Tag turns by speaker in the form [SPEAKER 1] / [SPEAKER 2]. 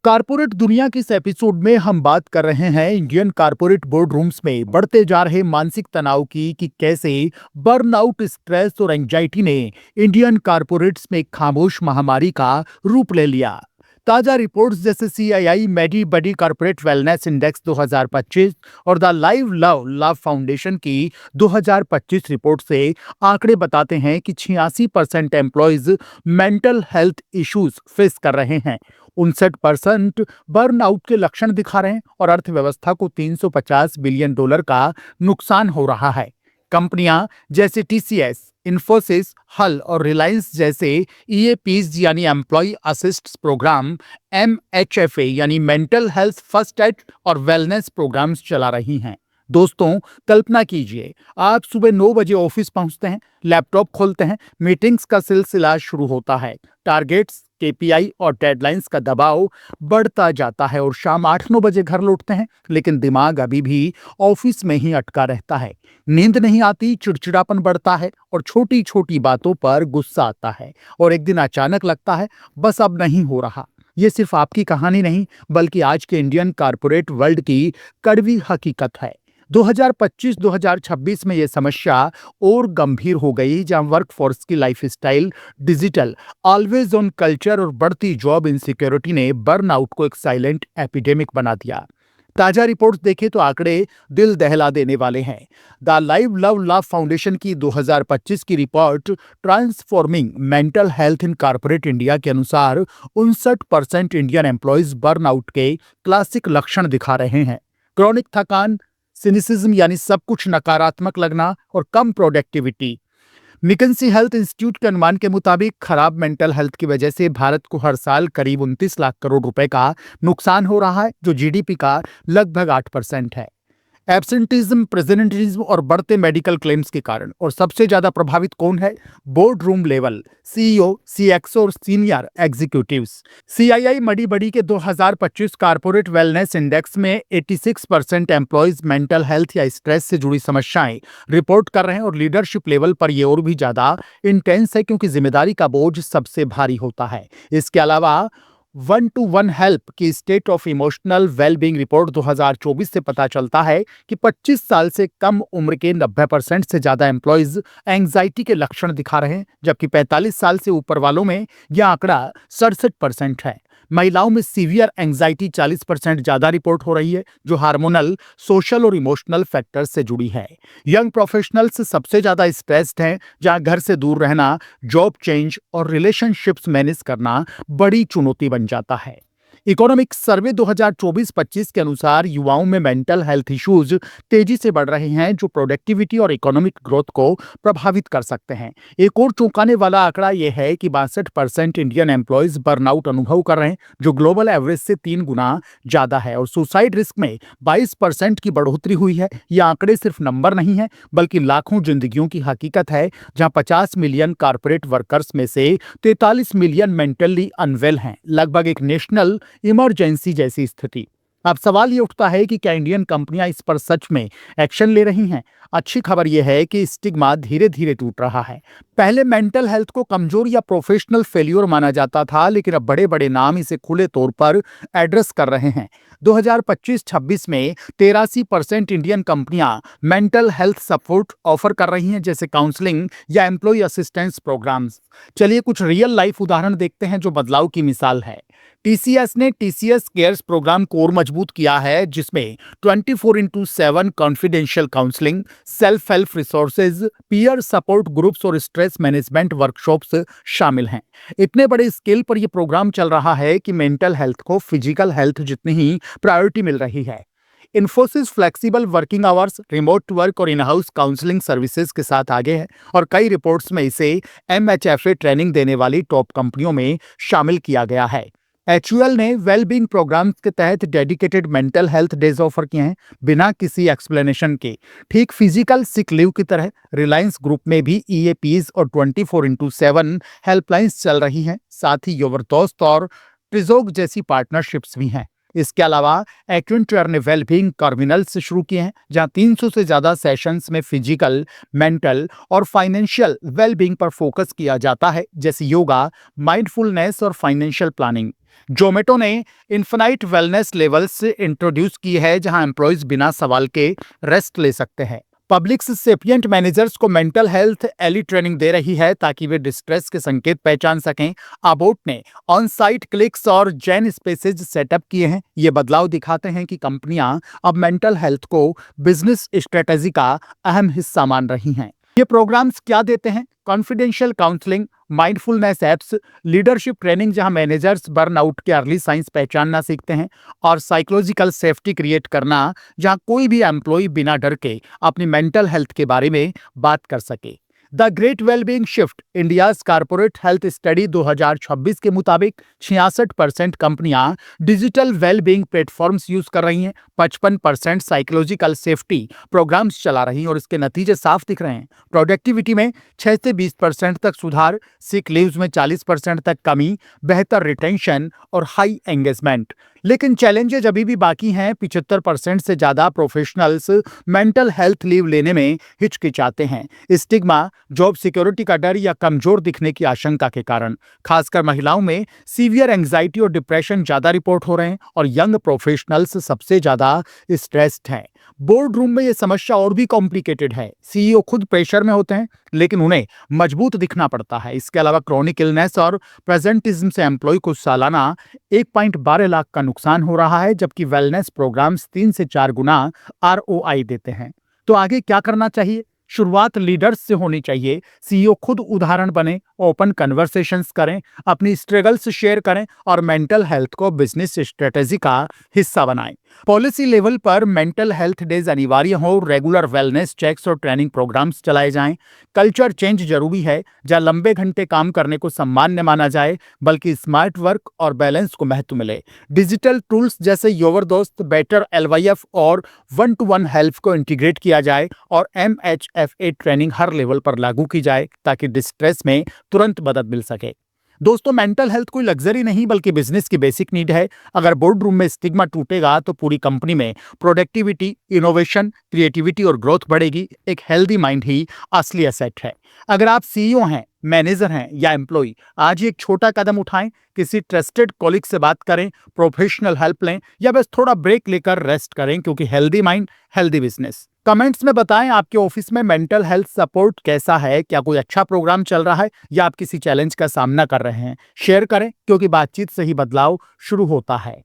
[SPEAKER 1] Corporate दुनिया के इस एपिसोड में हम बात कर रहे हैं इंडियन कारपोरेट बोर्ड रूम्स में बढ़ते जा रहे मानसिक तनाव की कि कैसे बर्नआउट, स्ट्रेस और एंजाइटी ने इंडियन कारपोरेट्स में एक खामोश महामारी का रूप ले लिया। ताजा रिपोर्ट्स जैसे सीआईआई मेडी बडी कॉर्पोरेट वेलनेस इंडेक्स 2025 और the live love love foundation की 2025 रिपोर्ट से आंकड़े बताते हैं कि 86% employees mental health issues face कर रहे हैं। 59% बर्नआउट के लक्षण दिखा रहे हैं और अर्थव्यवस्था को $350 बिलियन का नुकसान हो रहा है। कंपनियां जैसे टीसीएस, इन्फोसिस, हल और रिलायंस जैसे ईएपीज यानी एम्प्लॉय असिस्ट प्रोग्राम, एमएचएफए यानी मेंटल हेल्थ फर्स्ट एड और वेलनेस प्रोग्राम्स चला रही हैं। दोस्तों, कल्पना कीजिए, आप सुबह 9 बजे ऑफिस पहुंचते हैं, लैपटॉप खोलते हैं, मीटिंग्स का सिलसिला शुरू होता है, टारगेट्स, केपीआई और डेडलाइंस का दबाव बढ़ता जाता है और शाम 8-9 बजे घर लौटते हैं, लेकिन दिमाग अभी भी ऑफिस में ही अटका रहता है। नींद नहीं आती, चिड़चिड़ापन बढ़ता है और छोटी छोटी बातों पर गुस्सा आता है और एक दिन अचानक लगता है बस अब नहीं हो रहा। ये सिर्फ आपकी कहानी नहीं, बल्कि आज के इंडियन कारपोरेट वर्ल्ड की कड़वी हकीकत है। 2025-2026 में यह समस्या और गंभीर हो गई, जहां वर्कफोर्स की lifestyle, digital always on culture और बढ़ती जॉब इनसिक्योरिटी ने बर्नआउट को एक साइलेंट एपिडेमिक बना दिया। ताजा रिपोर्ट्स देखें तो आंकड़े दिल दहला देने वाले हैं। The live love love foundation की 2025 की report transforming mental health in corporate India के अनुसार 59% इंडियन एम्प्लॉयज बर्नआउट के क्लासिक लक्षण दिखा रहे हैं। क्रॉनिक थकान, सिनिसिज्म यानी सब कुछ नकारात्मक लगना और कम प्रोडक्टिविटी। मिकेंसी हेल्थ इंस्टीट्यूट के अनुमान के मुताबिक खराब मेंटल हेल्थ की वजह से भारत को हर साल करीब 29 लाख करोड़ रुपए का नुकसान हो रहा है, जो जीडीपी का लगभग 8% है। एब्सेंटिज्म, प्रेजेंटिज्म और बढ़ते मेडिकल क्लेम्स के कारण। और सबसे ज्यादा प्रभावित कौन है? Board room level, CEO, CXO और सीनियर एग्जीक्यूटिव्स। सीआईआई मडी बडी के 2025 कारपोरेट वेलनेस इंडेक्स में 86% एम्प्लॉयज मेंटल हेल्थ या स्ट्रेस से जुड़ी समस्याएं रिपोर्ट कर रहे हैं और लीडरशिप लेवल पर यह और भी ज्यादा इंटेंस है, क्योंकि जिम्मेदारी का बोझ सबसे भारी होता है। इसके अलावा 1-to-1 हेल्प की state of emotional wellbeing report 2024 से पता चलता है कि 25 साल से कम उम्र के 90% से ज्यादा एम्प्लॉयज एंग्जाइटी के लक्षण दिखा रहे हैं, जबकि 45 साल से ऊपर वालों में यह आंकड़ा 67% है। महिलाओं में सीवियर एंग्जाइटी 40% ज्यादा रिपोर्ट हो रही है, जो हार्मोनल, सोशल और इमोशनल फैक्टर्स से जुड़ी है। यंग प्रोफेशनल्स सबसे ज्यादा स्ट्रेस्ड हैं, जहां घर से दूर रहना, जॉब चेंज और रिलेशनशिप्स मैनेज करना बड़ी चुनौती बन जाता है। इकोनॉमिक सर्वे 2024-25 के अनुसार युवाओं में मेंटल हेल्थ इश्यूज तेजी से बढ़ रहे हैं, जो प्रोडक्टिविटी और इकोनॉमिक ग्रोथ को प्रभावित कर सकते हैं। एक और चौंकाने वाला आंकड़ा यह है कि 62% इंडियन एम्प्लॉयज बर्नआउट अनुभव कर रहे हैं, जो ग्लोबल एवरेज से 3 गुना ज्यादा है। और सुसाइड रिस्क में 22% की बढ़ोतरी हुई है। ये आंकड़े सिर्फ नंबर नहीं है, बल्कि लाखों जिंदगियों की हकीकत है, जहां 50 मिलियन कारपोरेट वर्कर्स में से 43 मिलियन मेंटली अनवेल हैं, लगभग एक नेशनल इमरजेंसी जैसी स्थिति। अब सवाल ये उठता है कि क्या इंडियन कंपनियां इस पर सच में एक्शन ले रही हैं? अच्छी खबर यह है कि स्टिग्मा धीरे धीरे टूट रहा है। पहले मेंटल हेल्थ को कमजोर या प्रोफेशनल फेल्योर माना जाता था, लेकिन अब बड़े बड़े नाम इसे खुले तौर पर एड्रेस कर रहे हैं। 2025-26 में 83% इंडियन कंपनियां मेंटल हेल्थ सपोर्ट ऑफर कर रही हैं, जैसे काउंसलिंग या एम्प्लॉय असिस्टेंस प्रोग्राम्स। चलिए कुछ रियल लाइफ उदाहरण देखते हैं जो बदलाव की मिसाल है। टीसीएस ने टीसीएस केयर्स प्रोग्राम को और मजबूत किया है, जिसमें 24/7 confidential counselling, self help resources, peer support groups और स्ट्रेस मैनेजमेंट वर्कशॉप्स शामिल हैं। इतने बड़े स्केल पर यह प्रोग्राम चल रहा है कि मेंटल हेल्थ को फिजिकल हेल्थ जितनी ही प्रायोरिटी मिल रही है। Infosys flexible working hours, remote work और इन हाउस काउंसलिंग सर्विसेज के साथ आगे है और कई रिपोर्ट्स में इसे एमएचएफए ट्रेनिंग देने वाली टॉप कंपनियों में शामिल किया गया है। एचयूएल ने वेलबींग प्रोग्राम्स के तहत dedicated mental health days offer किए हैं, बिना किसी एक्सप्लेनेशन के, ठीक फिजिकल सिक लीव की तरह। रिलायंस ग्रुप में भी ईएपीज और 24/7 हेल्पलाइंस चल रही हैं। साथ ही योवरदोस्त और ट्रिजोग जैसी पार्टनरशिप्स भी हैं। इसके अलावा एक्वेंचर ने वेलबींग टर्मिनल्स शुरू किए हैं, जहां 300 से ज्यादा सेशंस में फिजिकल, मेंटल और फाइनेंशियल वेलबींग पर फोकस किया जाता है, जैसे योगा, माइंडफुलनेस और फाइनेंशियल प्लानिंग। जोमेटो ने इन्फिनाइट वेलनेस लेवल्स इंट्रोड्यूस की है, जहां एम्प्लॉयज बिना सवाल के रेस्ट ले सकते हैं। पब्लिक्स सेपिएंट मैनेजर्स को मेंटल हेल्थ एली ट्रेनिंग दे रही है ताकि वे डिस्ट्रेस के संकेत पहचान सकें। अबोट ने ऑन साइट क्लिक्स और जैन स्पेसेज सेटअप किए हैं। ये बदलाव दिखाते हैं कि कंपनियां अब मेंटल हेल्थ को बिजनेस स्ट्रेटेजी का अहम हिस्सा मान रही हैं। ये प्रोग्राम्स क्या देते हैं? Confidential counselling, mindfulness apps, leadership training जहां मैनेजर्स बर्नआउट के अर्ली साइंस पहचानना सीखते हैं, और साइकोलॉजिकल सेफ्टी क्रिएट करना जहां कोई भी एम्प्लॉय बिना डर के अपनी मेंटल हेल्थ के बारे में बात कर सके। The great wellbeing shift India's corporate health study 2026 के मुताबिक 66% कंपनियां डिजिटल वेलबींग प्लेटफॉर्म्स यूज कर रही हैं, 55% साइकोलॉजिकल सेफ्टी प्रोग्राम्स चला रही हैं, और इसके नतीजे साफ दिख रहे हैं। प्रोडक्टिविटी में 6 से 20% तक सुधार, सिक लीव्स में 40% तक कमी, बेहतर रिटेंशन और हाई एंगेजमेंट। लेकिन चैलेंजेज अभी भी बाकी हैं। 75% से ज्यादा प्रोफेशनल्स मेंटल हेल्थ लीव लेने में हिचकिचाते हैं, स्टिग्मा, जॉब सिक्योरिटी का डर या कमजोर दिखने की आशंका के कारण। खासकर महिलाओं में सीवियर एंजाइटी और डिप्रेशन ज्यादा रिपोर्ट हो रहे हैं, और यंग प्रोफेशनल्स सबसे ज्यादा स्ट्रेस्ड हैं। बोर्ड रूम में यह समस्या और भी कॉम्प्लिकेटेड है। सीईओ खुद प्रेशर में होते हैं, लेकिन उन्हें मजबूत दिखना पड़ता है। इसके अलावा क्रोनिक इलनेस और प्रेजेंटिज्म से एम्प्लॉय को सालाना 1.12 लाख का नुकसान हो रहा है, जबकि वेलनेस प्रोग्राम्स 3 से 4 गुना आरओआई देते हैं। तो आगे क्या करना चाहिए? शुरुआत लीडर्स से होनी चाहिए। सीईओ खुद उदाहरण बने, ओपन कन्वर्सेशंस करें, अपनी स्ट्रगल्स शेयर करें और मेंटल हेल्थ को बिजनेस स्ट्रेटेजी का हिस्सा बनाएं। पॉलिसी लेवल पर मेंटल हेल्थ डेज अनिवार्य हो, रेगुलर वेलनेस चेक्स और ट्रेनिंग प्रोग्राम्स चलाए जाएं। कल्चर चेंज जरूरी है, जहां लंबे घंटे काम करने को सम्मान्य माना जाए, बल्कि स्मार्ट वर्क और बैलेंस को महत्व मिले। डिजिटल टूल्स जैसे योवर दोस्त, बेटर एलवाईएफ और 1-to-1 हेल्प को इंटीग्रेट किया जाए, और MHFA ट्रेनिंग हर लेवल पर लागू की जाए ताकि डिस्ट्रेस में तुरंत मदद मिल सके। दोस्तों, मेंटल हेल्थ कोई लग्जरी नहीं बल्कि बिजनेस की बेसिक नीड है। अगर बोर्ड रूम में स्टिग्मा टूटेगा तो पूरी कंपनी में प्रोडक्टिविटी, इनोवेशन, क्रिएटिविटी और ग्रोथ बढ़ेगी। एक हेल्दी माइंड ही असली एसेट है। अगर आप सीईओ हैं, मैनेजर हैं या एम्प्लॉय, आज ही एक छोटा कदम उठाएं। किसी ट्रस्टेड कॉलीग से बात करें, प्रोफेशनल हेल्प लें, या बस थोड़ा ब्रेक लेकर रेस्ट करें, क्योंकि healthy mind healthy business. Comments में बताएं आपके ऑफिस में मेंटल हेल्थ सपोर्ट कैसा है, क्या कोई अच्छा प्रोग्राम चल रहा है या आप किसी चैलेंज का सामना कर रहे हैं। शेयर करें, क्योंकि बातचीत से ही बदलाव शुरू होता है।